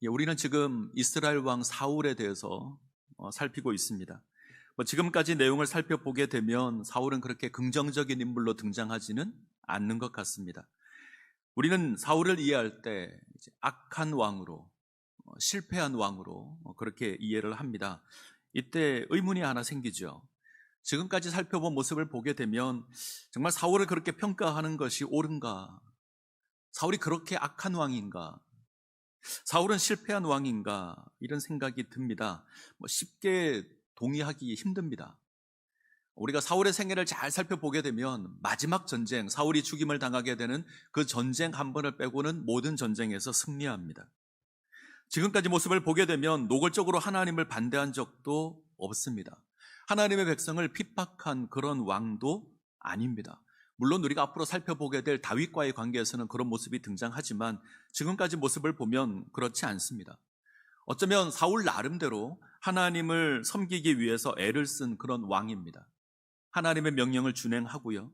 우리는 지금 이스라엘 왕 사울에 대해서 살피고 있습니다. 지금까지 내용을 살펴보게 되면 사울은 그렇게 긍정적인 인물로 등장하지는 않는 것 같습니다. 우리는 사울을 이해할 때 악한 왕으로, 실패한 왕으로 그렇게 이해를 합니다. 이때 의문이 하나 생기죠. 지금까지 살펴본 모습을 보게 되면 정말 사울을 그렇게 평가하는 것이 옳은가? 사울이 그렇게 악한 왕인가? 사울은 실패한 왕인가? 이런 생각이 듭니다. 쉽게 동의하기 힘듭니다. 우리가 사울의 생애를 잘 살펴보게 되면 마지막 전쟁, 사울이 죽임을 당하게 되는 그 전쟁 한 번을 빼고는 모든 전쟁에서 승리합니다. 지금까지 모습을 보게 되면 노골적으로 하나님을 반대한 적도 없습니다. 하나님의 백성을 핍박한 그런 왕도 아닙니다. 물론 우리가 앞으로 살펴보게 될 다윗과의 관계에서는 그런 모습이 등장하지만 지금까지 모습을 보면 그렇지 않습니다. 어쩌면 사울 나름대로 하나님을 섬기기 위해서 애를 쓴 그런 왕입니다. 하나님의 명령을 준행하고요.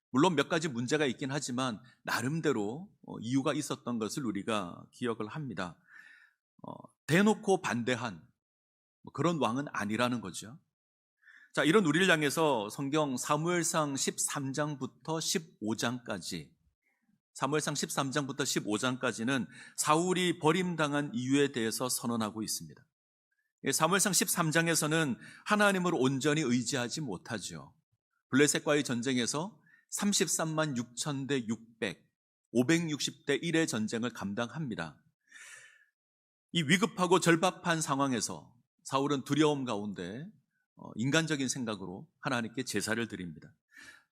물론 몇 가지 문제가 있긴 하지만 나름대로 이유가 있었던 것을 우리가 기억을 합니다. 대놓고 반대한 그런 왕은 아니라는 거죠. 자, 이런 우리를 향해서 성경 사무엘상 13장부터 15장까지, 사무엘상 13장부터 15장까지는 사울이 버림당한 이유에 대해서 선언하고 있습니다. 사무엘상 13장에서는 하나님을 온전히 의지하지 못하죠. 블레셋과의 전쟁에서 33만 6천 대 600, 560대 1의 전쟁을 감당합니다. 이 위급하고 절박한 상황에서 사울은 두려움 가운데 인간적인 생각으로 하나님께 제사를 드립니다.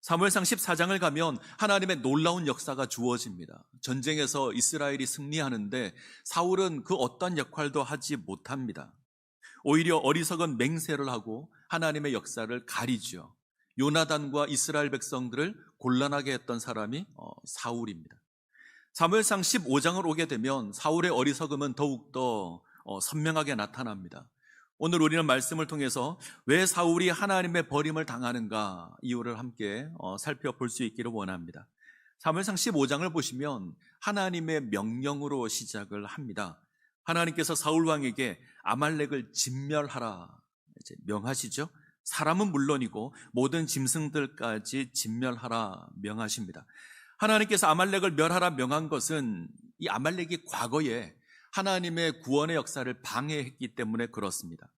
사무엘상 14장을 가면 하나님의 놀라운 역사가 주어집니다. 전쟁에서 이스라엘이 승리하는데 사울은 그 어떤 역할도 하지 못합니다. 오히려 어리석은 맹세를 하고 하나님의 역사를 가리죠. 요나단과 이스라엘 백성들을 곤란하게 했던 사람이 사울입니다. 사무엘상 15장을 오게 되면 사울의 어리석음은 더욱더 선명하게 나타납니다. 오늘 우리는 말씀을 통해서 왜 사울이 하나님의 버림을 당하는가 이유를 함께 살펴볼 수 있기를 원합니다. 사무엘상 15장을 보시면 하나님의 명령으로 시작을 합니다. 하나님께서 사울 왕에게 아말렉을 진멸하라 명하시죠. 사람은 물론이고 모든 짐승들까지 진멸하라 명하십니다. 하나님께서 아말렉을 멸하라 명한 것은 이 아말렉이 과거에 하나님의 구원의 역사를 방해했기 때문에 그렇습니다.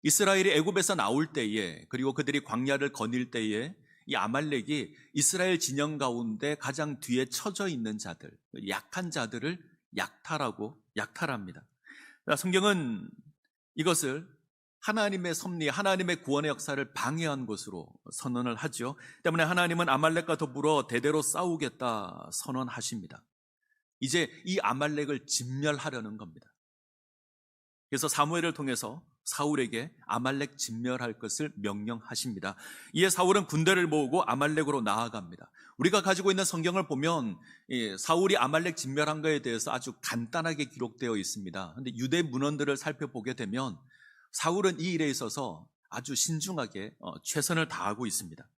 이스라엘이 애굽에서 나올 때에 그리고 그들이 광야를 거닐 때에 이 아말렉이 이스라엘 진영 가운데 가장 뒤에 처져 있는 자들, 약한 자들을 약탈합니다. 성경은 이것을 하나님의 섭리, 하나님의 구원의 역사를 방해한 것으로 선언을 하죠. 때문에 하나님은 아말렉과 더불어 대대로 싸우겠다 선언하십니다. 이제 이 아말렉을 진멸하려는 겁니다. 그래서 사무엘을 통해서 사울에게 아말렉 진멸할 것을 명령하십니다. 이에 사울은 군대를 모으고 아말렉으로 나아갑니다. 우리가 가지고 있는 성경을 보면 사울이 아말렉 진멸한 것에 대해서 아주 간단하게 기록되어 있습니다. 그런데 유대 문헌들을 살펴보게 되면 사울은 이 일에 있어서 아주 신중하게 최선을 다하고 있습니다.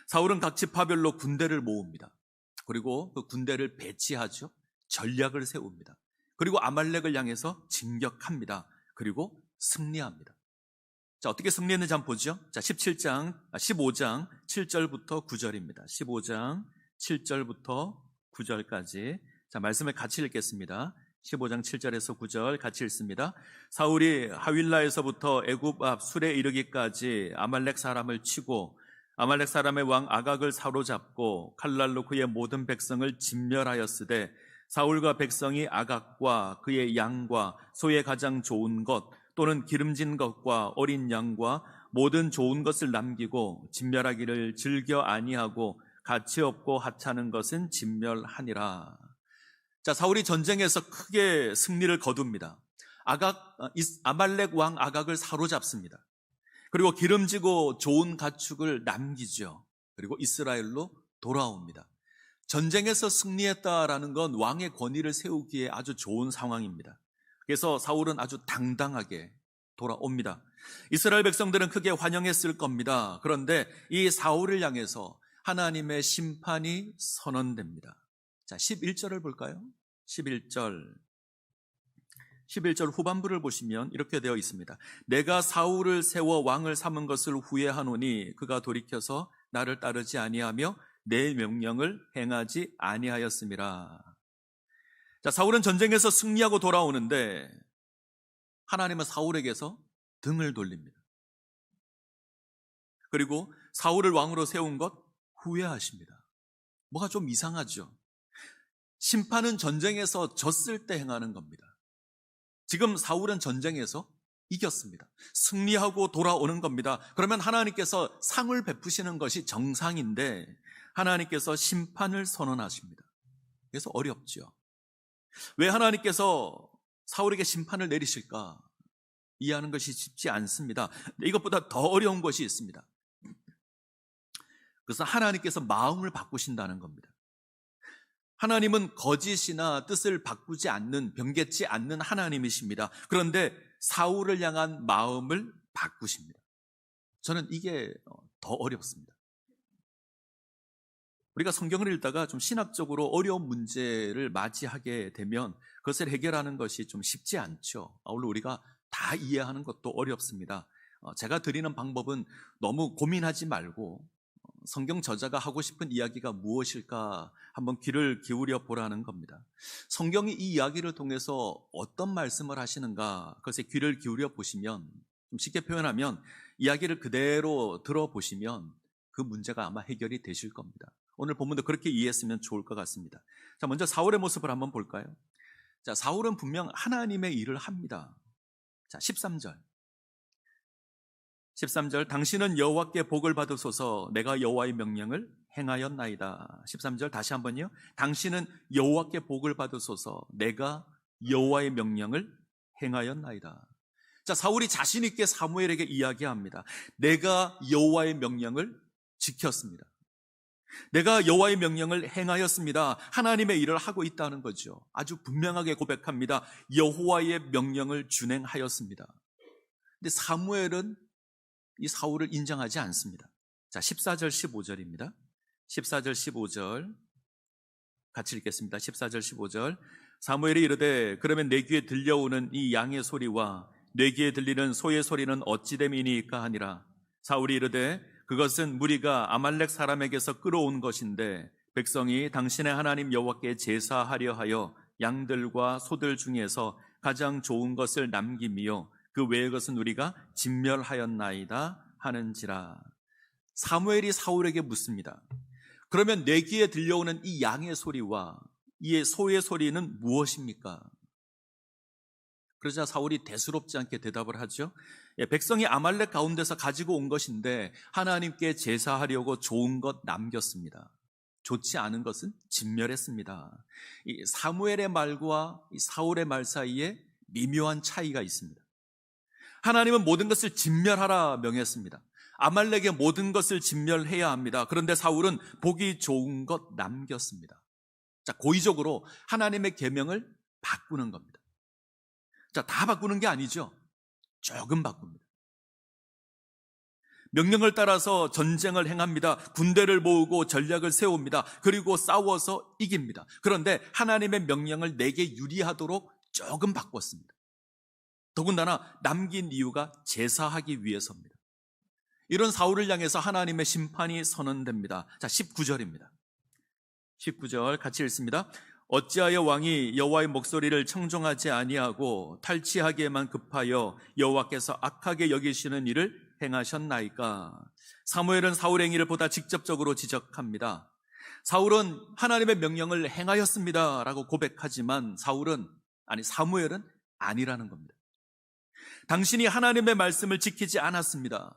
사울은 각 지파별로 군대를 모읍니다. 그리고 그 군대를 배치하죠. 전략을 세웁니다. 그리고 아말렉을 향해서 진격합니다. 그리고 승리합니다. 자, 어떻게 승리했는지 한번 보죠. 자, 15장 7절부터 9절입니다. 15장 7절부터 9절까지. 자, 말씀을 같이 읽겠습니다. 15장 7절에서 9절 같이 읽습니다. 사울이 하윌라에서부터 애굽 앞 술에 이르기까지 아말렉 사람을 치고 아말렉 사람의 왕 아각을 사로잡고 칼날로 그의 모든 백성을 진멸하였으되 사울과 백성이 아각과 그의 양과 소의 가장 좋은 것 또는 기름진 것과 어린 양과 모든 좋은 것을 남기고 진멸하기를 즐겨 아니하고 가치 없고 하찮은 것은 진멸하니라. 자, 사울이 전쟁에서 크게 승리를 거둡니다. 아말렉 왕 아각을 사로잡습니다. 그리고 기름지고 좋은 가축을 남기죠. 그리고 이스라엘로 돌아옵니다. 전쟁에서 승리했다라는 건 왕의 권위를 세우기에 아주 좋은 상황입니다. 그래서 사울은 아주 당당하게 돌아옵니다. 이스라엘 백성들은 크게 환영했을 겁니다. 그런데 이 사울을 향해서 하나님의 심판이 선언됩니다. 자, 11절을 볼까요? 11절 11절 후반부를 보시면 이렇게 되어 있습니다. 내가 사울을 세워 왕을 삼은 것을 후회하노니 그가 돌이켜서 나를 따르지 아니하며 내 명령을 행하지 아니하였음이라. 자, 사울은 전쟁에서 승리하고 돌아오는데 하나님은 사울에게서 등을 돌립니다. 그리고 사울을 왕으로 세운 것 후회하십니다. 뭐가 좀 이상하죠? 심판은 전쟁에서 졌을 때 행하는 겁니다. 지금 사울은 전쟁에서 이겼습니다. 승리하고 돌아오는 겁니다. 그러면 하나님께서 상을 베푸시는 것이 정상인데 하나님께서 심판을 선언하십니다. 그래서 어렵죠. 왜 하나님께서 사울에게 심판을 내리실까? 이해하는 것이 쉽지 않습니다. 이것보다 더 어려운 것이 있습니다. 그래서 하나님께서 마음을 바꾸신다는 겁니다. 하나님은 거짓이나 뜻을 바꾸지 않는, 변개치 않는 하나님이십니다. 그런데 사울을 향한 마음을 바꾸십니다. 저는 이게 더 어렵습니다. 우리가 성경을 읽다가 좀 신학적으로 어려운 문제를 맞이하게 되면 그것을 해결하는 것이 좀 쉽지 않죠. 물론 우리가 다 이해하는 것도 어렵습니다. 제가 드리는 방법은 너무 고민하지 말고 성경 저자가 하고 싶은 이야기가 무엇일까 한번 귀를 기울여 보라는 겁니다. 성경이 이 이야기를 통해서 어떤 말씀을 하시는가 그것에 귀를 기울여 보시면, 좀 쉽게 표현하면 이야기를 그대로 들어보시면 그 문제가 아마 해결이 되실 겁니다. 오늘 본문도 그렇게 이해했으면 좋을 것 같습니다. 자, 먼저 사울의 모습을 한번 볼까요? 자, 사울은 분명 하나님의 일을 합니다. 자, 13절 당신은 여호와께 복을 받으소서. 내가 여호와의 명령을 행하였나이다. 13절 다시 한번요. 당신은 여호와께 복을 받으소서. 내가 여호와의 명령을 행하였나이다. 자, 사울이 자신 있게 사무엘에게 이야기합니다. 내가 여호와의 명령을 지켰습니다. 내가 여호와의 명령을 행하였습니다. 하나님의 일을 하고 있다는 거죠. 아주 분명하게 고백합니다. 여호와의 명령을 준행하였습니다. 근데 사무엘은 이 사울을 인정하지 않습니다. 자, 14절 15절입니다. 14절 15절 같이 읽겠습니다. 14절 15절 사무엘이 이르되 그러면 내 귀에 들려오는 이 양의 소리와 내 귀에 들리는 소의 소리는 어찌 됨이니까 하니라. 사울이 이르되 그것은 무리가 아말렉 사람에게서 끌어온 것인데 백성이 당신의 하나님 여호와께 제사하려 하여 양들과 소들 중에서 가장 좋은 것을 남김이요 그 외의 것은 우리가 진멸하였나이다 하는지라. 사무엘이 사울에게 묻습니다. 그러면 내 귀에 들려오는 이 양의 소리와 이 소의 소리는 무엇입니까? 그러자 사울이 대수롭지 않게 대답을 하죠. 백성이 아말렉 가운데서 가지고 온 것인데 하나님께 제사하려고 좋은 것 남겼습니다. 좋지 않은 것은 진멸했습니다. 이 사무엘의 말과 이 사울의 말 사이에 미묘한 차이가 있습니다. 하나님은 모든 것을 진멸하라 명했습니다. 아말렉의 모든 것을 진멸해야 합니다. 그런데 사울은 보기 좋은 것 남겼습니다. 자, 고의적으로 하나님의 계명을 바꾸는 겁니다. 자, 다 바꾸는 게 아니죠. 조금 바꿉니다. 명령을 따라서 전쟁을 행합니다. 군대를 모으고 전략을 세웁니다. 그리고 싸워서 이깁니다. 그런데 하나님의 명령을 내게 유리하도록 조금 바꿨습니다. 더군다나 남긴 이유가 제사하기 위해서입니다. 이런 사울을 향해서 하나님의 심판이 선언됩니다. 자, 19절입니다. 19절 같이 읽습니다. 어찌하여 왕이 여호와의 목소리를 청종하지 아니하고 탈취하기에만 급하여 여호와께서 악하게 여기시는 일을 행하셨나이까? 사무엘은 사울의 행위를 보다 직접적으로 지적합니다. 사울은 하나님의 명령을 행하였습니다 라고 고백하지만 사무엘은 아니라는 겁니다. 당신이 하나님의 말씀을 지키지 않았습니다.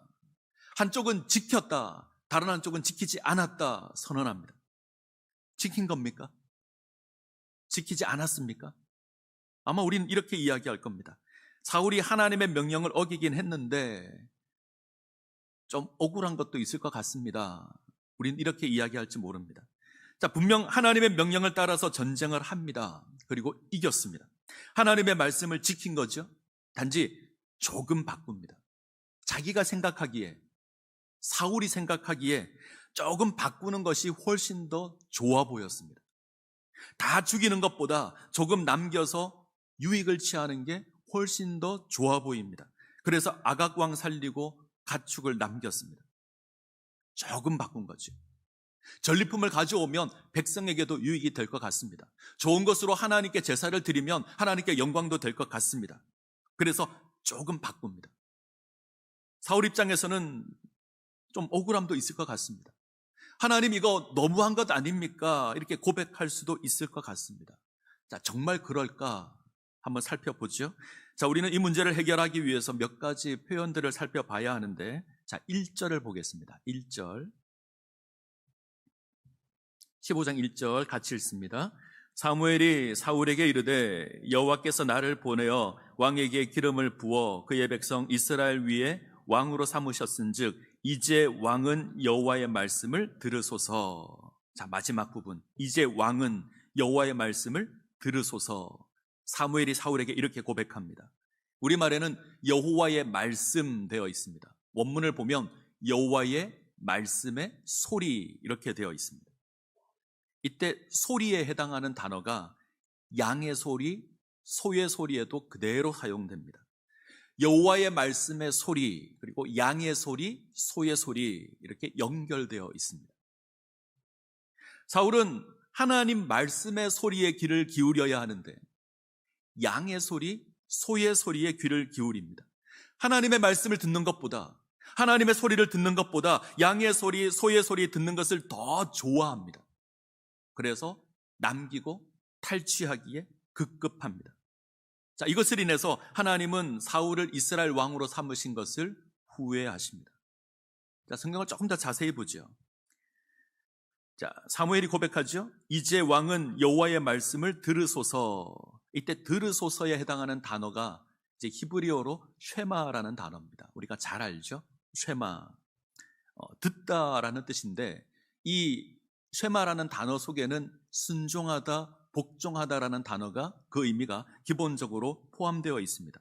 한쪽은 지켰다, 다른 한쪽은 지키지 않았다 선언합니다. 지킨 겁니까? 지키지 않았습니까? 아마 우리는 이렇게 이야기할 겁니다. 사울이 하나님의 명령을 어기긴 했는데 좀 억울한 것도 있을 것 같습니다. 우리는 이렇게 이야기할지 모릅니다. 자, 분명 하나님의 명령을 따라서 전쟁을 합니다. 그리고 이겼습니다. 하나님의 말씀을 지킨 거죠. 단지 조금 바꿉니다. 자기가 생각하기에, 사울이 생각하기에 조금 바꾸는 것이 훨씬 더 좋아 보였습니다. 다 죽이는 것보다 조금 남겨서 유익을 취하는 게 훨씬 더 좋아 보입니다. 그래서 아각 왕 살리고 가축을 남겼습니다. 조금 바꾼 거죠. 전리품을 가져오면 백성에게도 유익이 될 것 같습니다. 좋은 것으로 하나님께 제사를 드리면 하나님께 영광도 될 것 같습니다. 그래서 조금 바꿉니다. 사울 입장에서는 좀 억울함도 있을 것 같습니다. 하나님, 이거 너무한 것 아닙니까? 이렇게 고백할 수도 있을 것 같습니다. 자, 정말 그럴까? 한번 살펴보죠. 자, 우리는 이 문제를 해결하기 위해서 몇 가지 표현들을 살펴봐야 하는데, 자, 1절을 보겠습니다. 1절. 15장 1절 같이 읽습니다. 사무엘이 사울에게 이르되 여호와께서 나를 보내어 왕에게 기름을 부어 그의 백성 이스라엘 위에 왕으로 삼으셨은즉 이제 왕은 여호와의 말씀을 들으소서. 자, 마지막 부분. 이제 왕은 여호와의 말씀을 들으소서. 사무엘이 사울에게 이렇게 고백합니다. 우리말에는 여호와의 말씀 되어 있습니다. 원문을 보면 여호와의 말씀의 소리 이렇게 되어 있습니다. 이때 소리에 해당하는 단어가 양의 소리, 소의 소리에도 그대로 사용됩니다. 여호와의 말씀의 소리, 그리고 양의 소리, 소의 소리 이렇게 연결되어 있습니다. 사울은 하나님 말씀의 소리에 귀를 기울여야 하는데 양의 소리, 소의 소리에 귀를 기울입니다. 하나님의 말씀을 듣는 것보다, 하나님의 소리를 듣는 것보다 양의 소리, 소의 소리 듣는 것을 더 좋아합니다. 그래서 남기고 탈취하기에 급급합니다. 자, 이것을 인해서 하나님은 사울을 이스라엘 왕으로 삼으신 것을 후회하십니다. 자, 성경을 조금 더 자세히 보죠. 자, 사무엘이 고백하죠. 이제 왕은 여호와의 말씀을 들으소서. 이때 들으소서에 해당하는 단어가 이제 히브리어로 쉐마라는 단어입니다. 우리가 잘 알죠? 쉐마. 듣다라는 뜻인데 이 쉐마라는 단어 속에는 순종하다, 복종하다라는 단어가 그 의미가 기본적으로 포함되어 있습니다.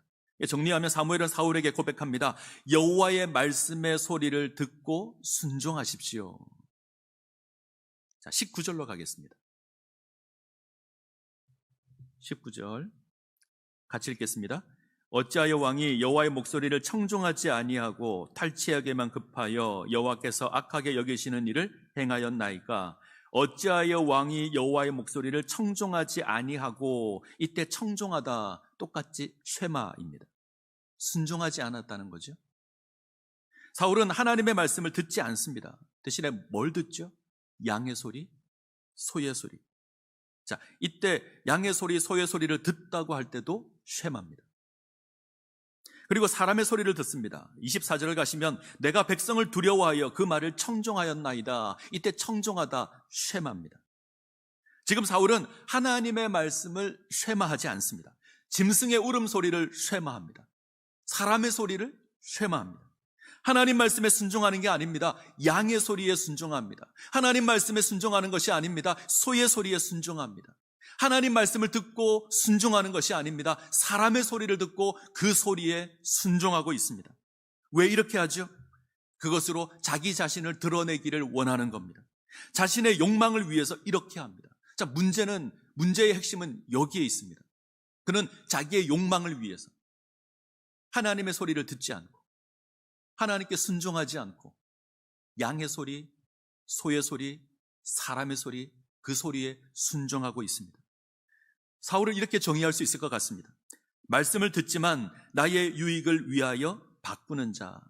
정리하면 사무엘은 사울에게 고백합니다. 여호와의 말씀의 소리를 듣고 순종하십시오. 자, 19절로 가겠습니다. 19절 같이 읽겠습니다. 어찌하여 왕이 여호와의 목소리를 청종하지 아니하고 탈취하게만 급하여 여호와께서 악하게 여기시는 일을 행하였나이까? 어찌하여 왕이 여호와의 목소리를 청종하지 아니하고, 이때 청종하다 똑같이 쉐마입니다. 순종하지 않았다는 거죠. 사울은 하나님의 말씀을 듣지 않습니다. 대신에 뭘 듣죠? 양의 소리, 소의 소리. 자, 이때 양의 소리, 소의 소리를 듣다고 할 때도 쉐마입니다. 그리고 사람의 소리를 듣습니다. 24절을 가시면 내가 백성을 두려워하여 그 말을 청종하였나이다. 이때 청종하다 쉐마입니다. 지금 사울은 하나님의 말씀을 쉐마하지 않습니다. 짐승의 울음소리를 쉐마합니다. 사람의 소리를 쉐마합니다. 하나님 말씀에 순종하는 게 아닙니다. 양의 소리에 순종합니다. 하나님 말씀에 순종하는 것이 아닙니다. 소의 소리에 순종합니다. 하나님 말씀을 듣고 순종하는 것이 아닙니다. 사람의 소리를 듣고 그 소리에 순종하고 있습니다. 왜 이렇게 하죠? 그것으로 자기 자신을 드러내기를 원하는 겁니다. 자신의 욕망을 위해서 이렇게 합니다. 자, 문제의 핵심은 여기에 있습니다. 그는 자기의 욕망을 위해서 하나님의 소리를 듣지 않고 하나님께 순종하지 않고 양의 소리, 소의 소리, 사람의 소리, 그 소리에 순종하고 있습니다. 사울을 이렇게 정의할 수 있을 것 같습니다. 말씀을 듣지만 나의 유익을 위하여 바꾸는 자.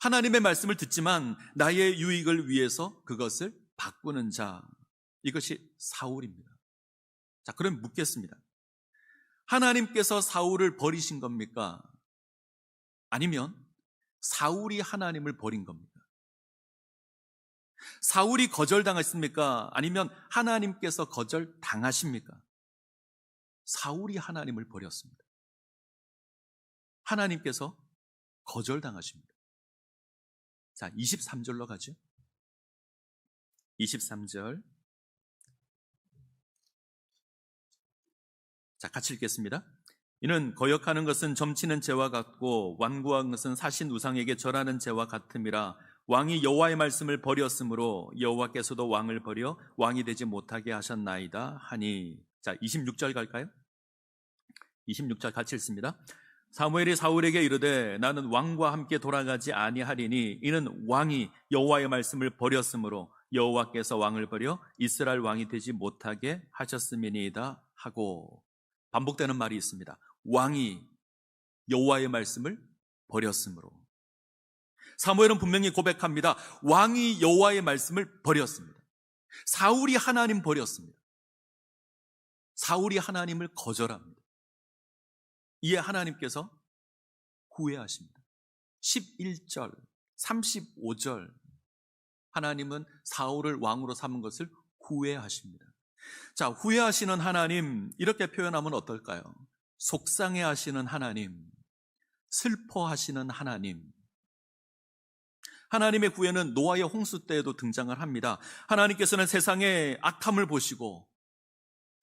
하나님의 말씀을 듣지만 나의 유익을 위해서 그것을 바꾸는 자. 이것이 사울입니다. 자, 그럼 묻겠습니다. 하나님께서 사울을 버리신 겁니까? 아니면 사울이 하나님을 버린 겁니까? 사울이 거절당했습니까? 아니면 하나님께서 거절당하십니까? 사울이 하나님을 버렸습니다. 하나님께서 거절당하십니다. 자, 23절로 가죠. 23절. 자, 같이 읽겠습니다. 이는 거역하는 것은 점치는 죄와 같고 완고한 것은 사신 우상에게 절하는 죄와 같음이라. 왕이 여호와의 말씀을 버렸으므로 여호와께서도 왕을 버려 왕이 되지 못하게 하셨나이다 하니. 자, 26절 갈까요? 26절 같이 읽습니다. 사무엘이 사울에게 이르되 나는 왕과 함께 돌아가지 아니하리니 이는 왕이 여호와의 말씀을 버렸으므로 여호와께서 왕을 버려 이스라엘 왕이 되지 못하게 하셨음이니이다 하고, 반복되는 말이 있습니다. 왕이 여호와의 말씀을 버렸으므로. 사무엘은 분명히 고백합니다. 왕이 여호와의 말씀을 버렸습니다. 사울이 하나님 버렸습니다. 사울이 하나님을 거절합니다. 이에 하나님께서 후회하십니다. 11절, 35절 하나님은 사울을 왕으로 삼은 것을 후회하십니다. 자, 후회하시는 하나님, 이렇게 표현하면 어떨까요? 속상해하시는 하나님, 슬퍼하시는 하나님. 하나님의 후회는 노아의 홍수 때에도 등장을 합니다. 하나님께서는 세상의 악함을 보시고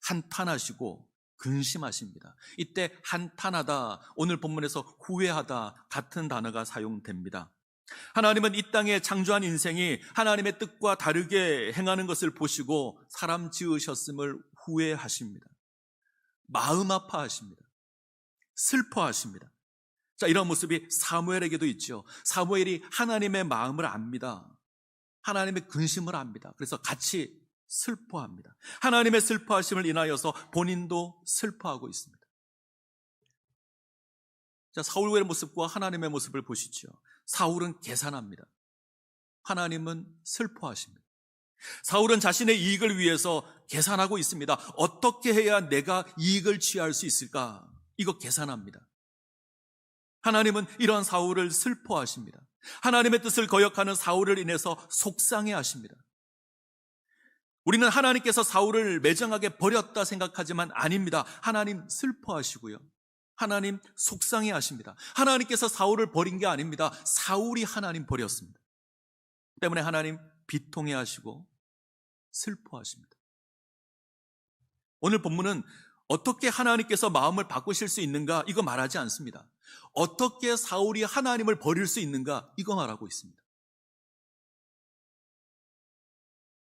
한탄하시고 근심하십니다. 이때 한탄하다, 오늘 본문에서 후회하다 같은 단어가 사용됩니다. 하나님은 이 땅에 창조한 인생이 하나님의 뜻과 다르게 행하는 것을 보시고 사람 지으셨음을 후회하십니다. 마음 아파하십니다. 슬퍼하십니다. 자, 이런 모습이 사무엘에게도 있죠. 사무엘이 하나님의 마음을 압니다. 하나님의 근심을 압니다. 그래서 같이 슬퍼합니다. 하나님의 슬퍼하심을 인하여서 본인도 슬퍼하고 있습니다. 자, 사울의 모습과 하나님의 모습을 보시죠. 사울은 계산합니다. 하나님은 슬퍼하십니다. 사울은 자신의 이익을 위해서 계산하고 있습니다. 어떻게 해야 내가 이익을 취할 수 있을까? 이거 계산합니다. 하나님은 이러한 사울을 슬퍼하십니다. 하나님의 뜻을 거역하는 사울을 인해서 속상해 하십니다. 우리는 하나님께서 사울을 매정하게 버렸다 생각하지만 아닙니다. 하나님 슬퍼하시고요. 하나님 속상해 하십니다. 하나님께서 사울을 버린 게 아닙니다. 사울이 하나님 버렸습니다. 때문에 하나님 비통해 하시고 슬퍼하십니다. 오늘 본문은 어떻게 하나님께서 마음을 바꾸실 수 있는가, 이거 말하지 않습니다. 어떻게 사울이 하나님을 버릴 수 있는가, 이거 말하고 있습니다.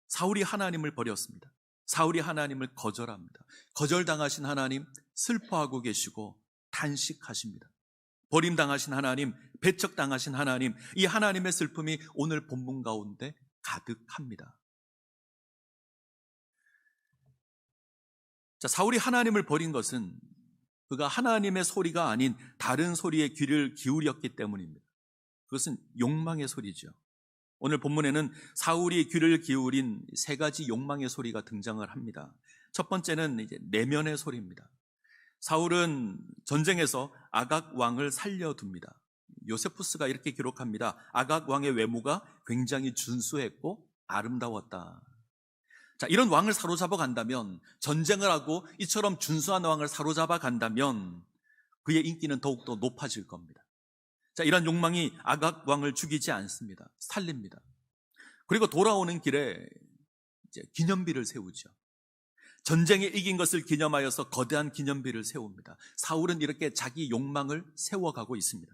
사울이 하나님을 버렸습니다. 사울이 하나님을 거절합니다. 거절당하신 하나님 슬퍼하고 계시고 탄식하십니다. 버림당하신 하나님, 배척당하신 하나님, 이 하나님의 슬픔이 오늘 본문 가운데 가득합니다. 자, 사울이 하나님을 버린 것은 그가 하나님의 소리가 아닌 다른 소리에 귀를 기울였기 때문입니다. 그것은 욕망의 소리죠. 오늘 본문에는 사울이 귀를 기울인 세 가지 욕망의 소리가 등장을 합니다. 첫 번째는 이제 내면의 소리입니다. 사울은 전쟁에서 아각 왕을 살려둡니다. 요세푸스가 이렇게 기록합니다. 아각 왕의 외모가 굉장히 준수했고 아름다웠다. 자, 이런 왕을 사로잡아 간다면, 전쟁을 하고 이처럼 준수한 왕을 사로잡아 간다면 그의 인기는 더욱더 높아질 겁니다. 자, 이런 욕망이 아각 왕을 죽이지 않습니다. 살립니다. 그리고 돌아오는 길에 이제 기념비를 세우죠. 전쟁에 이긴 것을 기념하여서 거대한 기념비를 세웁니다. 사울은 이렇게 자기 욕망을 세워가고 있습니다.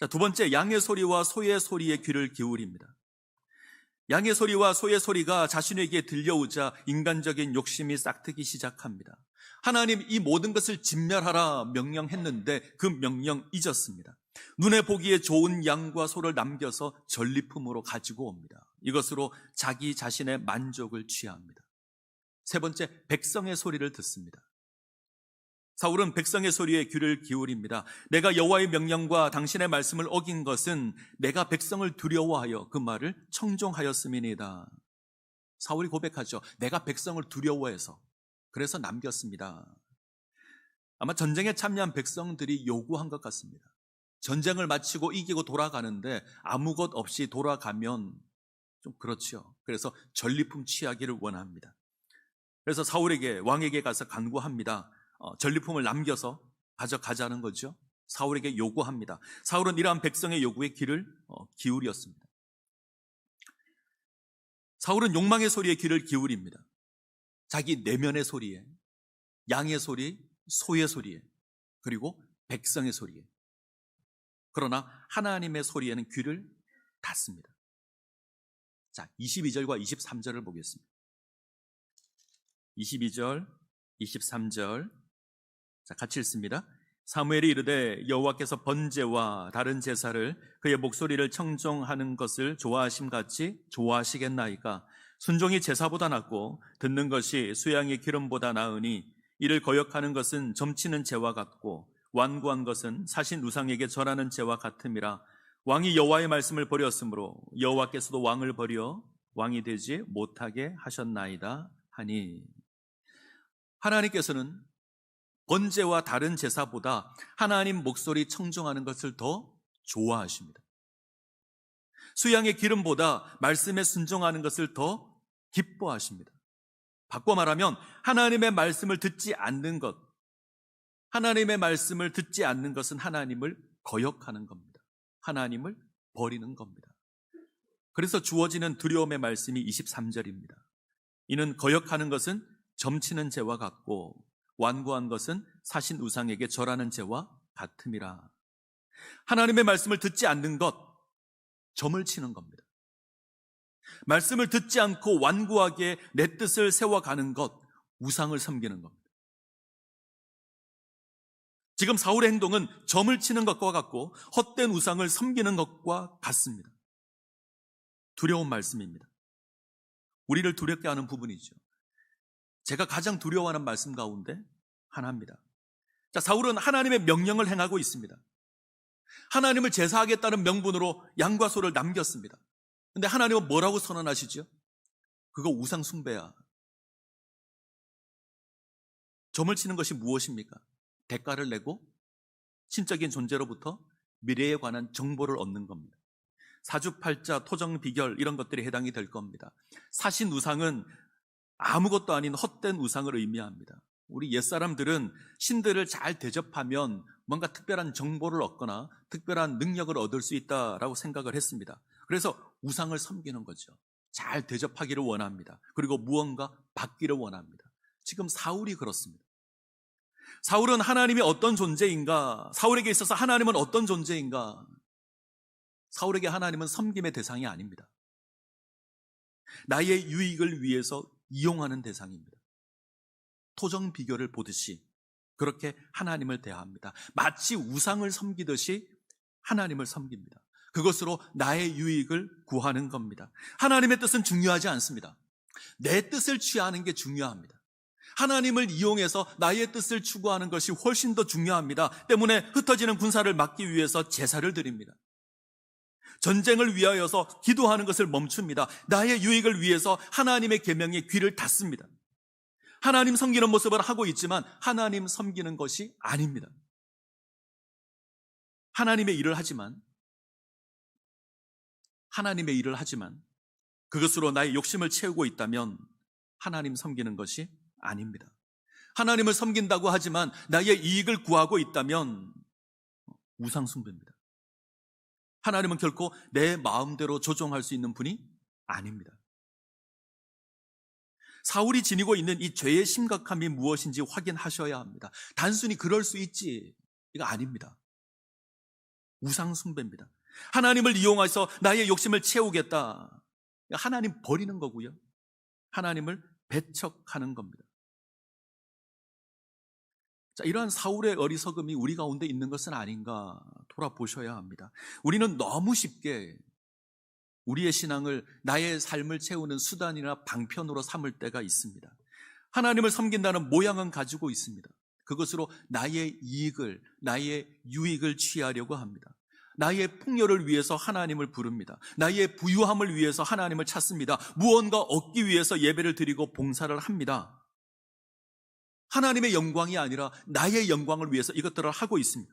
자, 두 번째, 양의 소리와 소의 소리에 귀를 기울입니다. 양의 소리와 소의 소리가 자신에게 들려오자 인간적인 욕심이 싹트기 시작합니다. 하나님 이 모든 것을 진멸하라 명령했는데 그 명령 잊었습니다. 눈에 보기에 좋은 양과 소를 남겨서 전리품으로 가지고 옵니다. 이것으로 자기 자신의 만족을 취합니다. 세 번째, 백성의 소리를 듣습니다. 사울은 백성의 소리에 귀를 기울입니다. 내가 여호와의 명령과 당신의 말씀을 어긴 것은 내가 백성을 두려워하여 그 말을 청종하였음이니이다. 사울이 고백하죠. 내가 백성을 두려워해서, 그래서 남겼습니다. 아마 전쟁에 참여한 백성들이 요구한 것 같습니다. 전쟁을 마치고 이기고 돌아가는데 아무 것 없이 돌아가면 좀 그렇죠. 그래서 전리품 취하기를 원합니다. 그래서 사울에게, 왕에게 가서 간구합니다. 전리품을 남겨서 가져가자는 거죠. 사울에게 요구합니다. 사울은 이러한 백성의 요구에 귀를 기울였습니다. 사울은 욕망의 소리에 귀를 기울입니다. 자기 내면의 소리에, 양의 소리, 소의 소리에, 그리고 백성의 소리에. 그러나 하나님의 소리에는 귀를 닫습니다. 자, 22절과 23절을 보겠습니다. 22절, 23절 자, 같이 읽습니다. 사무엘이 이르되 여호와께서 번제와 다른 제사를 그의 목소리를 청종하는 것을 좋아하심 같이 좋아하시겠나이까. 순종이 제사보다 낫고 듣는 것이 수양의 기름보다 나으니 이를 거역하는 것은 점치는 죄와 같고 완고한 것은 사신 우상에게 절하는 죄와 같음이라. 왕이 여호와의 말씀을 버렸으므로 여호와께서도 왕을 버려 왕이 되지 못하게 하셨나이다 하니. 하나님께서는 번제와 다른 제사보다 하나님 목소리 청종하는 것을 더 좋아하십니다. 수양의 기름보다 말씀에 순종하는 것을 더 기뻐하십니다. 바꿔 말하면 하나님의 말씀을 듣지 않는 것, 하나님의 말씀을 듣지 않는 것은 하나님을 거역하는 겁니다. 하나님을 버리는 겁니다. 그래서 주어지는 두려움의 말씀이 23절입니다. 이는 거역하는 것은 점치는 죄와 같고 완고한 것은 사신 우상에게 절하는 죄와 같음이라. 하나님의 말씀을 듣지 않는 것, 점을 치는 겁니다. 말씀을 듣지 않고 완고하게 내 뜻을 세워가는 것, 우상을 섬기는 겁니다. 지금 사울의 행동은 점을 치는 것과 같고 헛된 우상을 섬기는 것과 같습니다. 두려운 말씀입니다. 우리를 두렵게 하는 부분이죠. 제가 가장 두려워하는 말씀 가운데 하나입니다. 자, 사울은 하나님의 명령을 행하고 있습니다. 하나님을 제사하겠다는 명분으로 양과 소를 남겼습니다. 근데 하나님은 뭐라고 선언하시죠? 그거 우상 숭배야. 점을 치는 것이 무엇입니까? 대가를 내고 신적인 존재로부터 미래에 관한 정보를 얻는 겁니다. 사주팔자, 토정, 비결 이런 것들이 해당이 될 겁니다. 사신 우상은 아무것도 아닌 헛된 우상을 의미합니다. 우리 옛사람들은 신들을 잘 대접하면 뭔가 특별한 정보를 얻거나 특별한 능력을 얻을 수 있다라고 생각을 했습니다. 그래서 우상을 섬기는 거죠. 잘 대접하기를 원합니다. 그리고 무언가 받기를 원합니다. 지금 사울이 그렇습니다. 사울은 하나님이 어떤 존재인가? 사울에게 있어서 하나님은 어떤 존재인가? 사울에게 하나님은 섬김의 대상이 아닙니다. 나의 유익을 위해서 이용하는 대상입니다. 토정 비결을 보듯이 그렇게 하나님을 대합니다. 마치 우상을 섬기듯이 하나님을 섬깁니다. 그것으로 나의 유익을 구하는 겁니다. 하나님의 뜻은 중요하지 않습니다. 내 뜻을 취하는 게 중요합니다. 하나님을 이용해서 나의 뜻을 추구하는 것이 훨씬 더 중요합니다. 때문에 흩어지는 군사를 막기 위해서 제사를 드립니다. 전쟁을 위하여서 기도하는 것을 멈춥니다. 나의 유익을 위해서 하나님의 계명에 귀를 닫습니다. 하나님 섬기는 모습을 하고 있지만 하나님 섬기는 것이 아닙니다. 하나님의 일을 하지만 그것으로 나의 욕심을 채우고 있다면 하나님 섬기는 것이 아닙니다. 하나님을 섬긴다고 하지만 나의 이익을 구하고 있다면 우상 숭배입니다. 하나님은 결코 내 마음대로 조종할 수 있는 분이 아닙니다. 사울이 지니고 있는 이 죄의 심각함이 무엇인지 확인하셔야 합니다. 단순히 그럴 수 있지, 이거 아닙니다. 우상 숭배입니다. 하나님을 이용해서 나의 욕심을 채우겠다. 하나님 버리는 거고요. 하나님을 배척하는 겁니다. 자, 이러한 사울의 어리석음이 우리 가운데 있는 것은 아닌가 돌아보셔야 합니다. 우리는 너무 쉽게 우리의 신앙을 나의 삶을 채우는 수단이나 방편으로 삼을 때가 있습니다. 하나님을 섬긴다는 모양은 가지고 있습니다. 그것으로 나의 이익을, 나의 유익을 취하려고 합니다. 나의 풍요를 위해서 하나님을 부릅니다. 나의 부유함을 위해서 하나님을 찾습니다. 무언가 얻기 위해서 예배를 드리고 봉사를 합니다. 하나님의 영광이 아니라 나의 영광을 위해서 이것들을 하고 있습니다.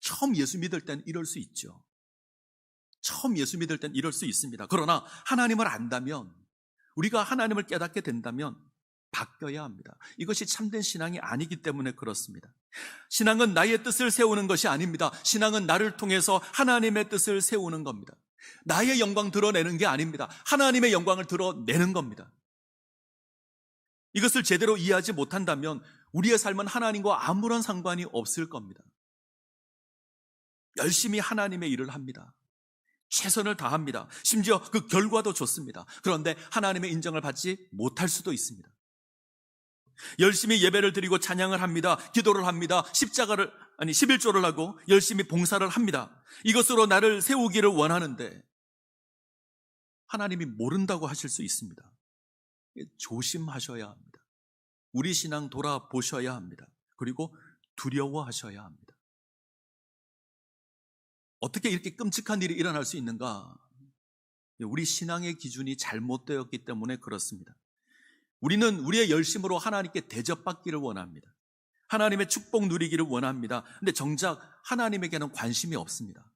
처음 예수 믿을 땐 이럴 수 있죠. 처음 예수 믿을 땐 이럴 수 있습니다. 그러나 하나님을 안다면, 우리가 하나님을 깨닫게 된다면 바뀌어야 합니다. 이것이 참된 신앙이 아니기 때문에 그렇습니다. 신앙은 나의 뜻을 세우는 것이 아닙니다. 신앙은 나를 통해서 하나님의 뜻을 세우는 겁니다. 나의 영광 드러내는 게 아닙니다. 하나님의 영광을 드러내는 겁니다. 이것을 제대로 이해하지 못한다면 우리의 삶은 하나님과 아무런 상관이 없을 겁니다. 열심히 하나님의 일을 합니다. 최선을 다합니다. 심지어 그 결과도 좋습니다. 그런데 하나님의 인정을 받지 못할 수도 있습니다. 열심히 예배를 드리고 찬양을 합니다. 기도를 합니다. 11조를 하고 열심히 봉사를 합니다. 이것으로 나를 세우기를 원하는데 하나님이 모른다고 하실 수 있습니다. 조심하셔야 합니다. 우리 신앙 돌아보셔야 합니다. 그리고 두려워하셔야 합니다. 어떻게 이렇게 끔찍한 일이 일어날 수 있는가? 우리 신앙의 기준이 잘못되었기 때문에 그렇습니다. 우리는 우리의 열심으로 하나님께 대접받기를 원합니다. 하나님의 축복 누리기를 원합니다. 근데 정작 하나님에게는 관심이 없습니다.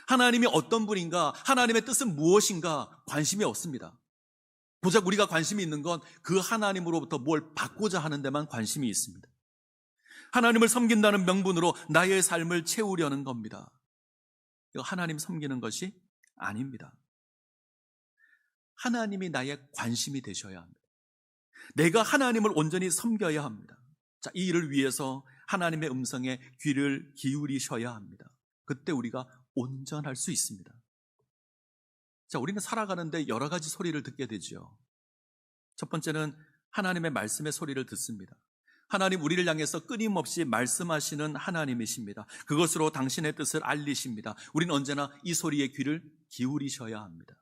하나님이 어떤 분인가, 하나님의 뜻은 무엇인가 관심이 없습니다. 고작 우리가 관심이 있는 건 그 하나님으로부터 뭘 받고자 하는 데만 관심이 있습니다. 하나님을 섬긴다는 명분으로 나의 삶을 채우려는 겁니다. 이거 하나님 섬기는 것이 아닙니다. 하나님이 나의 관심이 되셔야 합니다. 내가 하나님을 온전히 섬겨야 합니다. 자, 이 일을 위해서 하나님의 음성에 귀를 기울이셔야 합니다. 그때 우리가 온전할 수 있습니다. 자, 우리는 살아가는데 여러 가지 소리를 듣게 되죠. 첫 번째는 하나님의 말씀의 소리를 듣습니다. 하나님 우리를 향해서 끊임없이 말씀하시는 하나님이십니다. 그것으로 당신의 뜻을 알리십니다. 우리는 언제나 이 소리에 귀를 기울이셔야 합니다.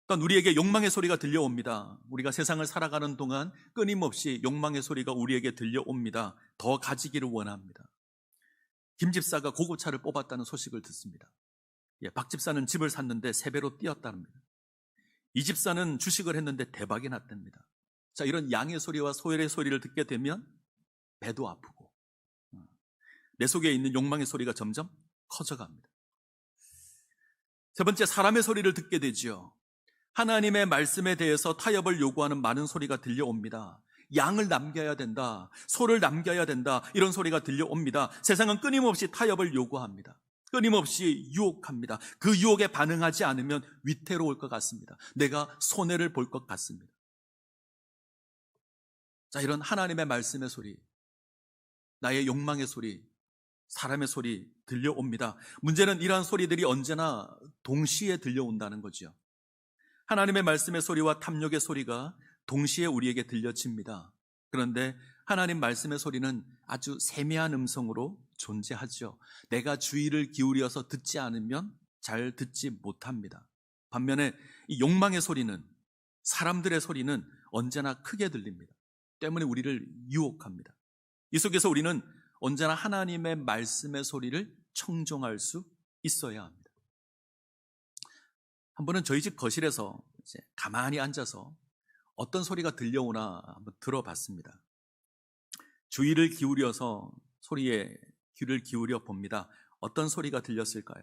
또한 우리에게 욕망의 소리가 들려옵니다. 우리가 세상을 살아가는 동안 끊임없이 욕망의 소리가 우리에게 들려옵니다. 더 가지기를 원합니다. 김 집사가 고급차를 뽑았다는 소식을 듣습니다. 박 집사는 집을 샀는데 3배로 뛰었답니다. 이 집사는 주식을 했는데 대박이 났답니다. 자, 이런 양의 소리와 소열의 소리를 듣게 되면 배도 아프고 내 속에 있는 욕망의 소리가 점점 커져갑니다. 세 번째, 사람의 소리를 듣게 되지요. 하나님의 말씀에 대해서 타협을 요구하는 많은 소리가 들려옵니다. 양을 남겨야 된다, 소를 남겨야 된다, 이런 소리가 들려옵니다. 세상은 끊임없이 타협을 요구합니다. 끊임없이 유혹합니다. 그 유혹에 반응하지 않으면 위태로울 것 같습니다. 내가 손해를 볼 것 같습니다. 자, 이런 하나님의 말씀의 소리, 나의 욕망의 소리, 사람의 소리 들려옵니다. 문제는 이러한 소리들이 언제나 동시에 들려온다는 거죠. 하나님의 말씀의 소리와 탐욕의 소리가 동시에 우리에게 들려집니다. 그런데 하나님 말씀의 소리는 아주 세미한 음성으로 존재하죠. 내가 주의를 기울여서 듣지 않으면 잘 듣지 못합니다. 반면에 이 욕망의 소리는, 사람들의 소리는 언제나 크게 들립니다. 때문에 우리를 유혹합니다. 이 속에서 우리는 언제나 하나님의 말씀의 소리를 청종할 수 있어야 합니다. 한 번은 저희 집 거실에서 이제 가만히 앉아서 어떤 소리가 들려오나 한번 들어봤습니다. 주의를 기울여서 소리에 귀를 기울여 봅니다. 어떤 소리가 들렸을까요?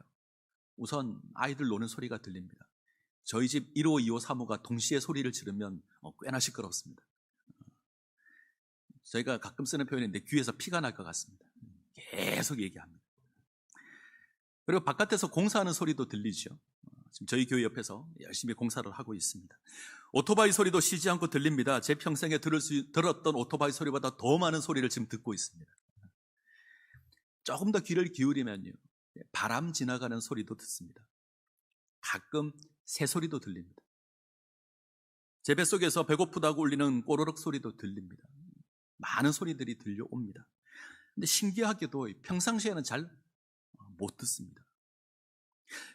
우선 아이들 노는 소리가 들립니다. 저희 집 1호, 2호, 3호가 동시에 소리를 지르면 꽤나 시끄럽습니다. 저희가 가끔 쓰는 표현인데 귀에서 피가 날 것 같습니다. 계속 얘기합니다. 그리고 바깥에서 공사하는 소리도 들리죠. 지금 저희 교회 옆에서 열심히 공사를 하고 있습니다. 오토바이 소리도 쉬지 않고 들립니다. 제 평생에 들었던 오토바이 소리보다 더 많은 소리를 지금 듣고 있습니다. 조금 더 귀를 기울이면요, 바람 지나가는 소리도 듣습니다. 가끔 새 소리도 들립니다. 제 뱃속에서 배고프다고 울리는 꼬르륵 소리도 들립니다. 많은 소리들이 들려옵니다. 근데 신기하게도 평상시에는 잘 못 듣습니다.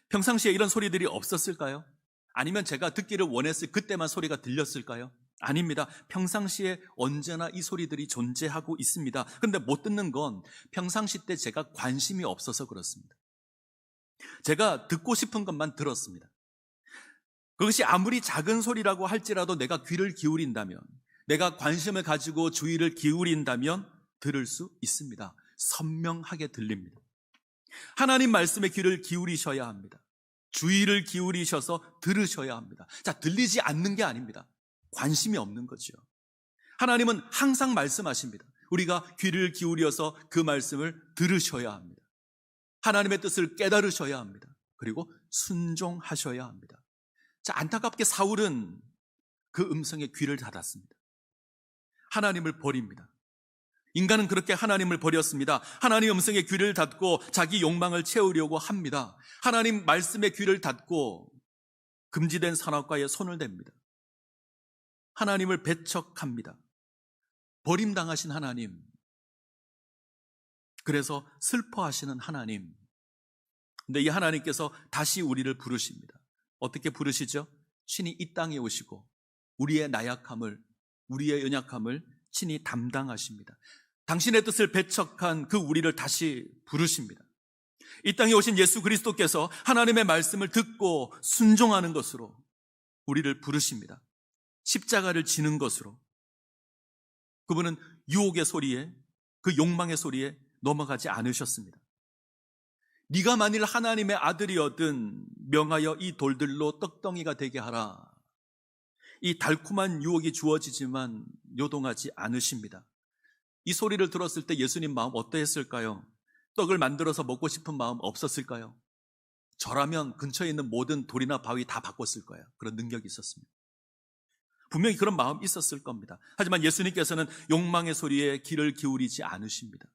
평상시에 이런 소리들이 없었을까요? 아니면 제가 듣기를 원했을 그때만 소리가 들렸을까요? 아닙니다. 평상시에 언제나 이 소리들이 존재하고 있습니다. 그런데 못 듣는 건 평상시 때 제가 관심이 없어서 그렇습니다. 제가 듣고 싶은 것만 들었습니다. 그것이 아무리 작은 소리라고 할지라도 내가 귀를 기울인다면, 내가 관심을 가지고 주의를 기울인다면 들을 수 있습니다. 선명하게 들립니다. 하나님 말씀에 귀를 기울이셔야 합니다. 주의를 기울이셔서 들으셔야 합니다. 자, 들리지 않는 게 아닙니다. 관심이 없는 거죠. 하나님은 항상 말씀하십니다. 우리가 귀를 기울여서 그 말씀을 들으셔야 합니다. 하나님의 뜻을 깨달으셔야 합니다. 그리고 순종하셔야 합니다. 자, 안타깝게 사울은 그 음성에 귀를 닫았습니다. 하나님을 버립니다. 인간은 그렇게 하나님을 버렸습니다. 하나님 음성에 귀를 닫고 자기 욕망을 채우려고 합니다. 하나님 말씀에 귀를 닫고 금지된 선악과에 손을 댑니다. 하나님을 배척합니다. 버림당하신 하나님, 그래서 슬퍼하시는 하나님. 근데 이 하나님께서 다시 우리를 부르십니다. 어떻게 부르시죠? 친히 이 땅에 오시고 우리의 나약함을, 우리의 연약함을 친히 담당하십니다. 당신의 뜻을 배척한 그 우리를 다시 부르십니다. 이 땅에 오신 예수 그리스도께서 하나님의 말씀을 듣고 순종하는 것으로 우리를 부르십니다. 십자가를 지는 것으로. 그분은 유혹의 소리에, 그 욕망의 소리에 넘어가지 않으셨습니다. 네가 만일 하나님의 아들이거든 명하여 이 돌들로 떡덩이가 되게 하라. 이 달콤한 유혹이 주어지지만 요동하지 않으십니다. 이 소리를 들었을 때 예수님 마음 어떠했을까요? 떡을 만들어서 먹고 싶은 마음 없었을까요? 저라면 근처에 있는 모든 돌이나 바위 다 바꿨을 거예요. 그런 능력이 있었습니다. 분명히 그런 마음이 있었을 겁니다. 하지만 예수님께서는 욕망의 소리에 귀를 기울이지 않으십니다.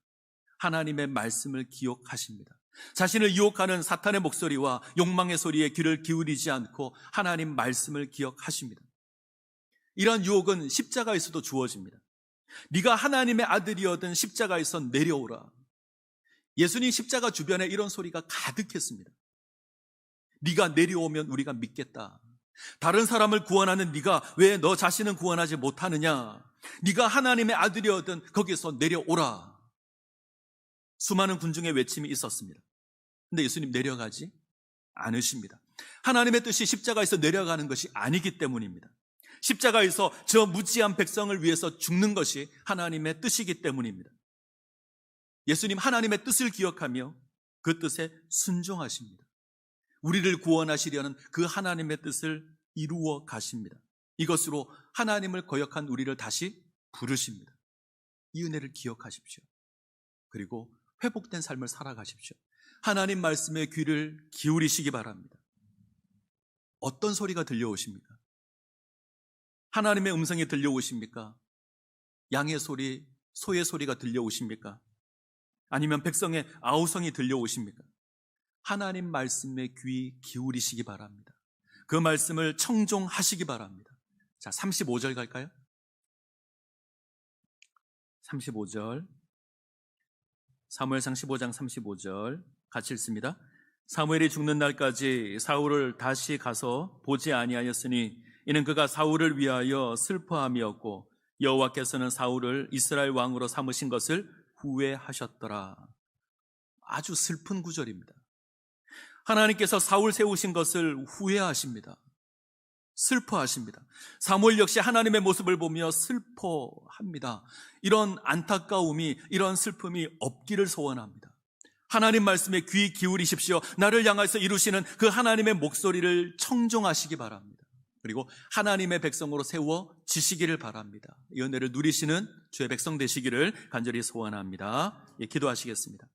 하나님의 말씀을 기억하십니다. 자신을 유혹하는 사탄의 목소리와 욕망의 소리에 귀를 기울이지 않고 하나님 말씀을 기억하십니다. 이러한 유혹은 십자가에서도 주어집니다. 네가 하나님의 아들이거든 십자가에서 내려오라. 예수님 십자가 주변에 이런 소리가 가득했습니다. 네가 내려오면 우리가 믿겠다. 다른 사람을 구원하는 네가 왜 너 자신은 구원하지 못하느냐? 네가 하나님의 아들이거든 거기서 내려오라. 수많은 군중의 외침이 있었습니다. 근데 예수님 내려가지 않으십니다. 하나님의 뜻이 십자가에서 내려가는 것이 아니기 때문입니다. 십자가에서 저 무지한 백성을 위해서 죽는 것이 하나님의 뜻이기 때문입니다. 예수님 하나님의 뜻을 기억하며 그 뜻에 순종하십니다. 우리를 구원하시려는 그 하나님의 뜻을 이루어 가십니다. 이것으로 하나님을 거역한 우리를 다시 부르십니다. 이 은혜를 기억하십시오. 그리고 회복된 삶을 살아가십시오. 하나님 말씀에 귀를 기울이시기 바랍니다. 어떤 소리가 들려오십니까? 하나님의 음성이 들려오십니까? 양의 소리, 소의 소리가 들려오십니까? 아니면 백성의 아우성이 들려오십니까? 하나님 말씀에 귀 기울이시기 바랍니다. 그 말씀을 청종하시기 바랍니다. 자, 35절 갈까요? 35절. 사무엘상 15장 35절 같이 읽습니다. 사무엘이 죽는 날까지 사울을 다시 가서 보지 아니하였으니 이는 그가 사울을 위하여 슬퍼함이었고 여호와께서는 사울을 이스라엘 왕으로 삼으신 것을 후회하셨더라. 아주 슬픈 구절입니다. 하나님께서 사울 세우신 것을 후회하십니다. 슬퍼하십니다. 사무엘 역시 하나님의 모습을 보며 슬퍼합니다. 이런 안타까움이, 이런 슬픔이 없기를 소원합니다. 하나님 말씀에 귀 기울이십시오. 나를 향해서 이루시는 그 하나님의 목소리를 청종하시기 바랍니다. 그리고 하나님의 백성으로 세워지시기를 바랍니다. 이 은혜를 누리시는 주의 백성 되시기를 간절히 소원합니다. 기도하시겠습니다.